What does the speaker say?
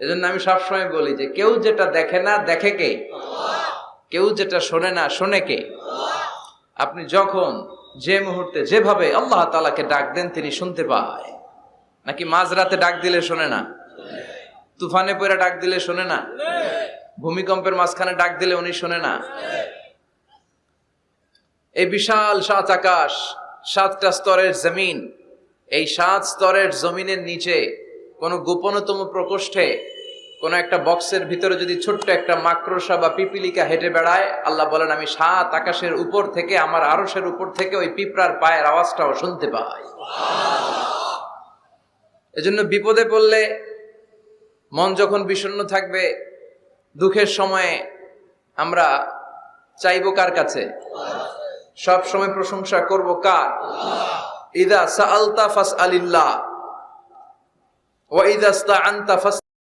এজন্য আমি সবসময় বলি যে কেউ যেটা দেখে না দেখে কে? কেউ যেটা শোনে না শোনে কে? আপনি যখন যে মুহূর্তে যেভাবে আল্লাহ তাআলাকে ডাক দেন তিনি শুনতে পায়। নাকি মাঝরাতে ডাক দিলে শোনে না? তুফানে পড়ে ডাক দিলে শোনে না? ভূমিকম্পের মাঝখানে ডাক দিলে উনি শোনে না? এই বিশাল ৭ আকাশ, ৭টা স্তরের জমিন, এই ৭ স্তরের জমিনের নিচে কোন গোপনতম প্রকোষ্ঠে কোন একটা বক্সের ভিতরে যদি ছোট্ট একটা মাকড়সা বা পিপিলিকা হেঁটে বেড়ায়, আল্লাহ বলেন আমি ৭ আকাশের উপর থেকে, আমার আরশের উপর থেকে ওই পিঁপড়ার পায়ের আওয়াজটাও শুনতে পাই। এজন্য বিপদে পড়লে, মন যখন বিষণ্ণ থাকবে, দুঃখের সময়ে আমরা চাইবো কার কাছে? সব সময় প্রশংসা করব কার? ইযা সাআলতা ফাসআলিল্লাহ ওয়া ইযা ইসতাআনতা